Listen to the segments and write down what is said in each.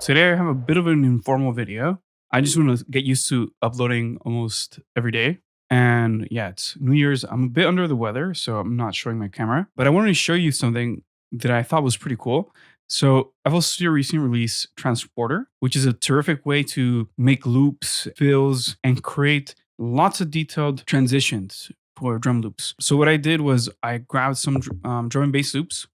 Today I have a bit of an informal video. I just want to get used to uploading almost every day. And yeah, it's New Year's. I'm a bit under the weather, so I'm not showing my camera, but I wanted to show you something that I thought was pretty cool. So I've also recently released Transporter, which is a terrific way to make loops, fills, and create lots of detailed transitions for drum loops. So what I did was I grabbed some drum and bass loops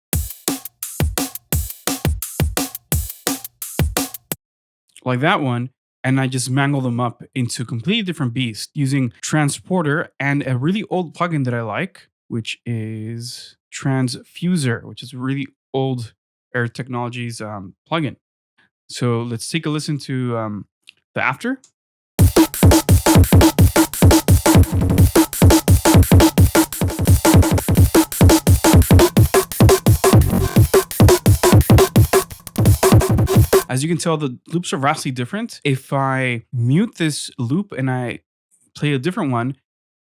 like that one, and I just mangle them up into completely different beasts using Transporter and a really old plugin that I like, which is Transfuser, which is a really old Air Technologies plugin. So let's take a listen to the after. As you can tell, the loops are vastly different. If I mute this loop and I play a different one,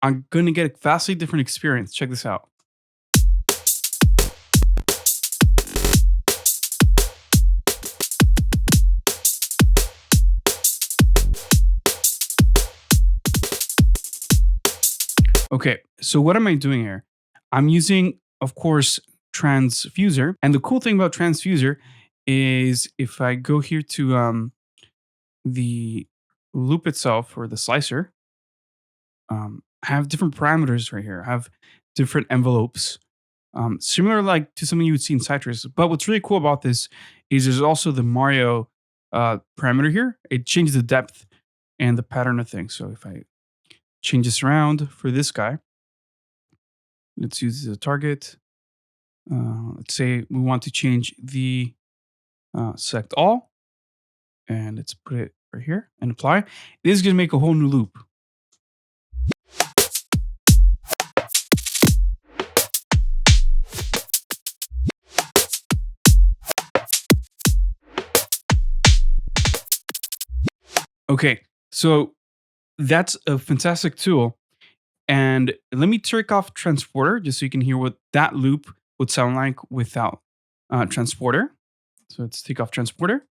I'm going to get a vastly different experience. Check this out. Okay, so what am I doing here? I'm using, of course, Transfuser. And the cool thing about Transfuser is if I go here to the loop itself or the slicer, I have different parameters right here. I have different envelopes, similar like to something you would see in Citrus. But what's really cool about this is there's also the Mario parameter here. It changes the depth and the pattern of things. So if I change this around for this guy, let's use the target. Let's say we want to change the select all, and let's put it right here and apply. This is going to make a whole new loop. Okay, so that's a fantastic tool. And let me turn off Transporter just so you can hear what that loop would sound like without Transporter. So let's take off Transporter.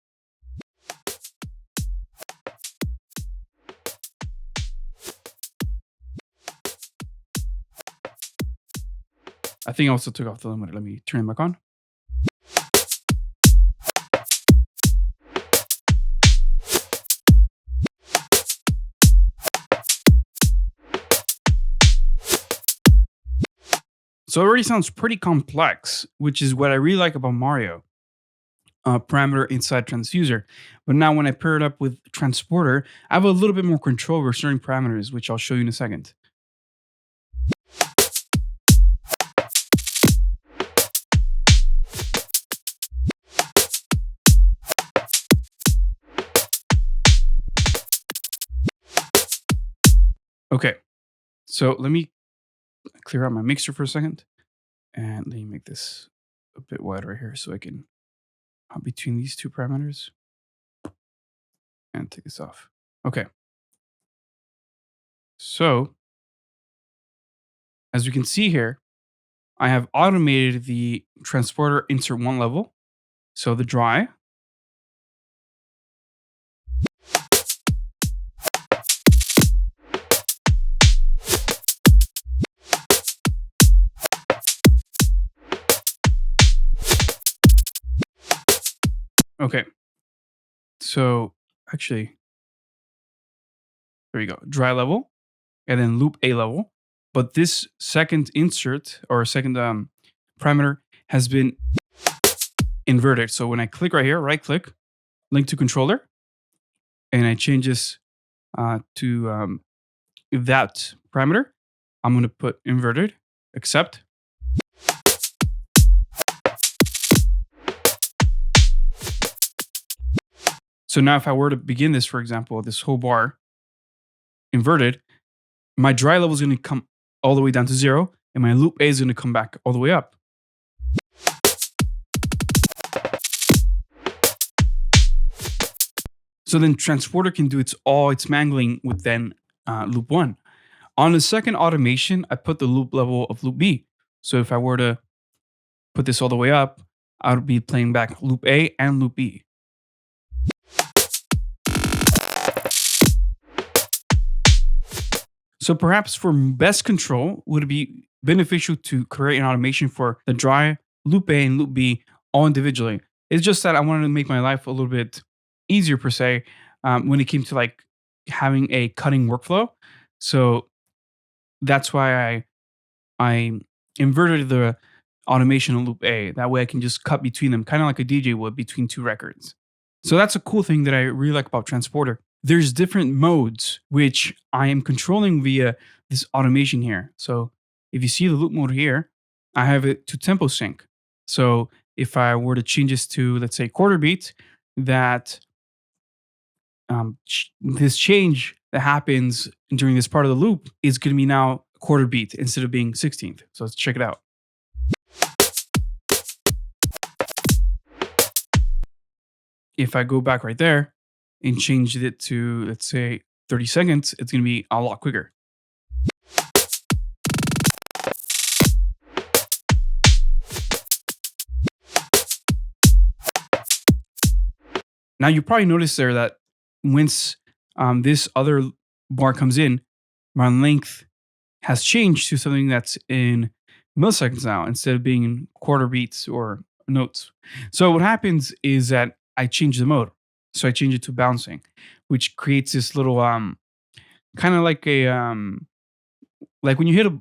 I think I also took off the limiter. Let me turn it back on. So it already sounds pretty complex, which is what I really like about Mario parameter inside Transfuser. But now when I pair it up with Transporter, I have a little bit more control over certain parameters, which I'll show you in a second. Okay, so let me clear out my mixer for a second. And let me make this a bit wider right here so I can hop between these two parameters and take this off. Okay. So as we can see here, I have automated the Transporter insert one level. So the dry. Okay. So actually, there we go. Dry level and then loop A level. But this second insert or second parameter has been inverted. So when I click right here, right click, link to controller, and I change this to that parameter, I'm going to put inverted, accept. So now if I were to begin this, for example, this whole bar inverted, my dry level is going to come all the way down to 0, and my loop A is going to come back all the way up. So then Transporter can do its mangling with then loop 1. On the second automation, I put the loop level of loop B. So if I were to put this all the way up, I would be playing back loop A and loop B. So perhaps for best control, would it be beneficial to create an automation for the dry, loop A, and loop B all individually? It's just that I wanted to make my life a little bit easier per se when it came to like having a cutting workflow. So that's why I inverted the automation on loop A. That way I can just cut between them, kind of like a DJ would between two records. So that's a cool thing that I really like about Transporter. There's different modes which I am controlling via this automation here. So if you see the loop mode here, I have it to tempo sync. So if I were to change this to, let's say, quarter beat, that this change that happens during this part of the loop is going to be now quarter beat instead of being 16th. So let's check it out. If I go back right there and change it to, let's say, 30 seconds, it's going to be a lot quicker. Now you probably noticed there that once this other bar comes in, my length has changed to something that's in milliseconds now instead of being in quarter beats or notes. So what happens is that I change the mode. So I change it to bouncing, which creates this little kind of like a like when you hit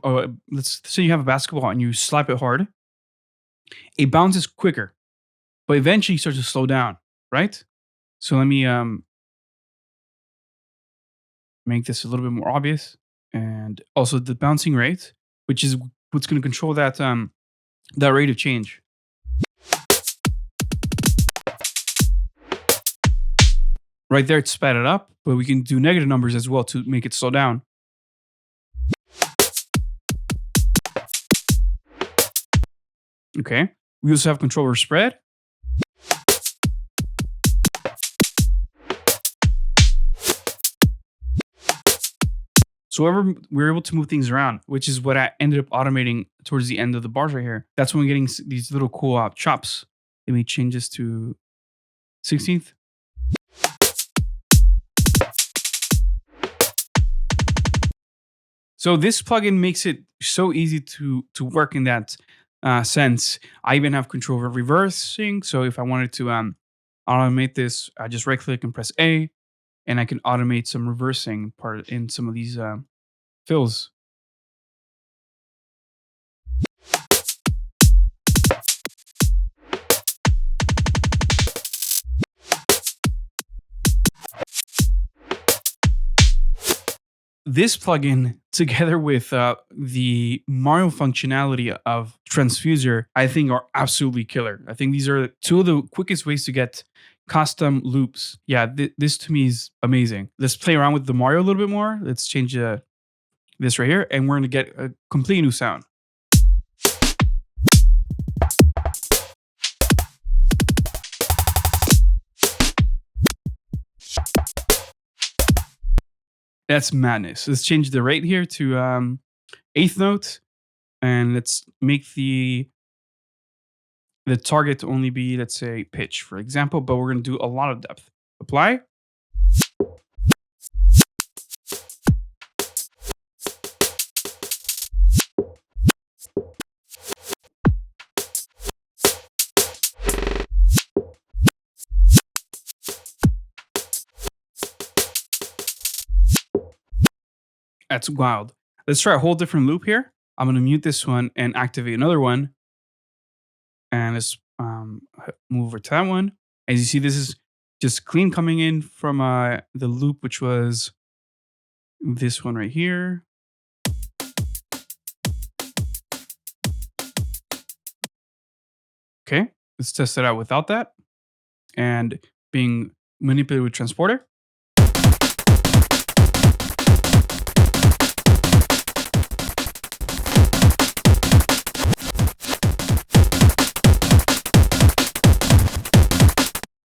let's say you have a basketball and you slap it hard, it bounces quicker, but eventually starts to slow down, right? So let me make this a little bit more obvious, and also the bouncing rate, which is what's going to control that rate of change. Right there, it's sped it up, but we can do negative numbers as well to make it slow down. Okay. We also have control over spread. So we're able to move things around, which is what I ended up automating towards the end of the bars right here. That's when we're getting these little cool chops. Let me change this to 16th. So this plugin makes it so easy to work in that sense. I even have control over reversing. So if I wanted to automate this, I just right click and press A, and I can automate some reversing part in some of these fills. This plugin, together with the Mario functionality of Transfuser, I think are absolutely killer. I think these are two of the quickest ways to get custom loops. Yeah, this to me is amazing. Let's play around with the Mario a little bit more. Let's change this right here, and we're going to get a completely new sound. That's madness. Let's change the rate here to eighth note, and let's make the target to only be, let's say, pitch, for example, but we're going to do a lot of depth. Apply. That's wild. Let's try a whole different loop here. I'm going to mute this one and activate another one. And let's move over to that one. As you see, this is just clean coming in from the loop, which was this one right here. Okay, let's test it out without that and being manipulated with Transporter.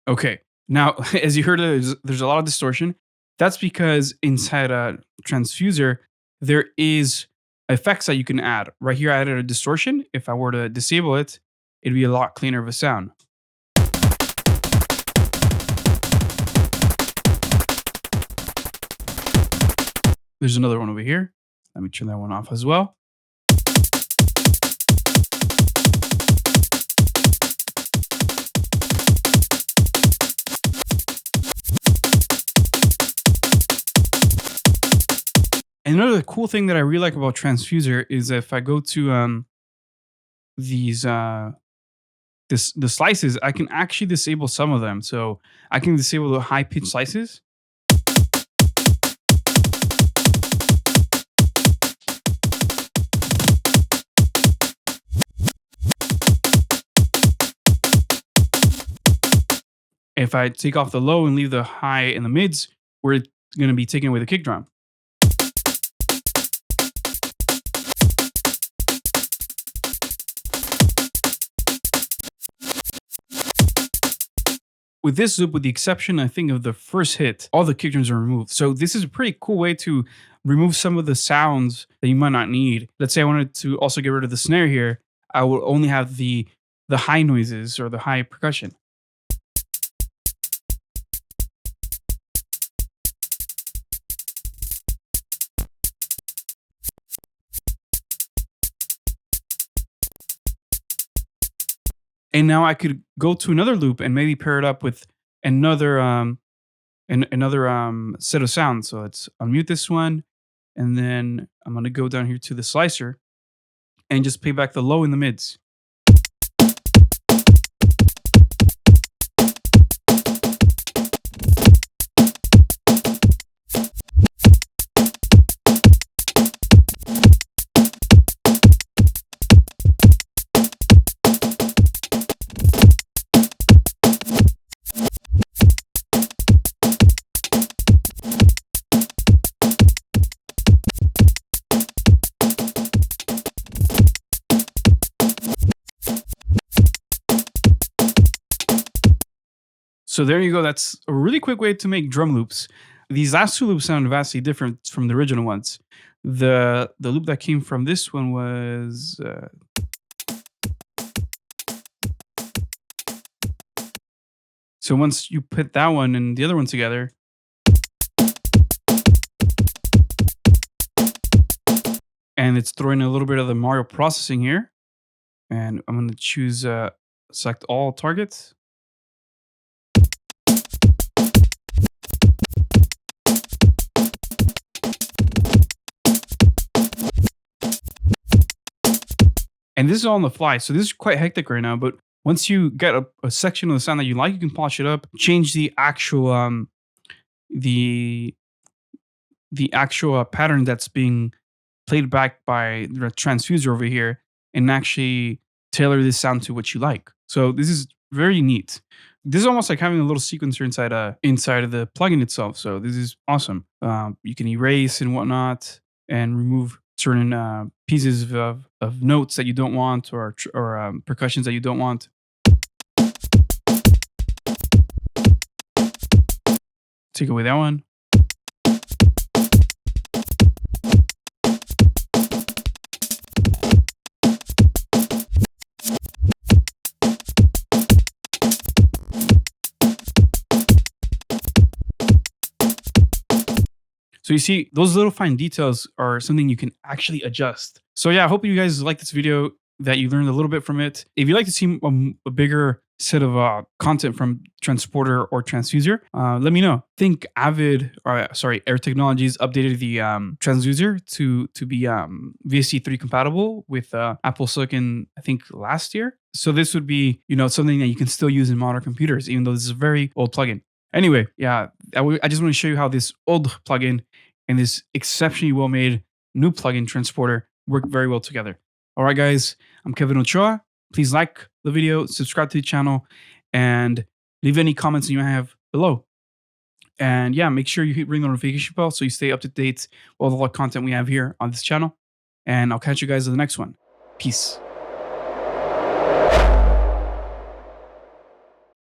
Okay, now as you heard, there's a lot of distortion. That's because inside a Transfuser, there is effects that you can add. Right here, I added a distortion. If I were to disable it, it'd be a lot cleaner of a sound. There's another one over here. Let me turn that one off as well. And another cool thing that I really like about Transfuser is if I go to these the slices, I can actually disable some of them. So I can disable the high pitch slices. If I take off the low and leave the high and the mids, we're going to be taking away the kick drum. With this loop, with the exception, I think, of the first hit, all the kick drums are removed. So this is a pretty cool way to remove some of the sounds that you might not need. Let's say I wanted to also get rid of the snare here. I will only have the high noises or the high percussion. And now I could go to another loop and maybe pair it up with another another set of sounds. So let's unmute this one, and then I'm gonna go down here to the slicer and just play back the low and the mids. So there you go. That's a really quick way to make drum loops. These last two loops sound vastly different from the original ones. The loop that came from this one was so once you put that one and the other one together, and it's throwing a little bit of the Mario processing here, and I'm going to choose select all targets. And this is all on the fly, so this is quite hectic right now. But once you get a section of the sound that you like, you can polish it up, change the actual the pattern that's being played back by the transfuser over here, and actually tailor this sound to what you like. So this is very neat. This is almost like having a little sequencer inside of the plugin itself. So this is awesome. You can erase and whatnot, and remove certain pieces of notes that you don't want, or percussions that you don't want. Take away that one. So you see, those little fine details are something you can actually adjust. So yeah, I hope you guys like this video, that you learned a little bit from it. If you'd like to see a bigger set of content from Transporter or Transfuser, let me know. I think Air Technologies updated the Transfuser to be VST3 compatible with Apple Silicon, I think last year. So this would be, something that you can still use in modern computers, even though this is a very old plugin. Anyway, yeah, I just want to show you how this old plugin and this exceptionally well-made new plugin Transporter work very well together. All right, guys, I'm Kevin Ochoa. Please like the video, subscribe to the channel, and leave any comments you might have below. And yeah, make sure you hit ring the notification bell so you stay up to date with all the content we have here on this channel. And I'll catch you guys in the next one. Peace.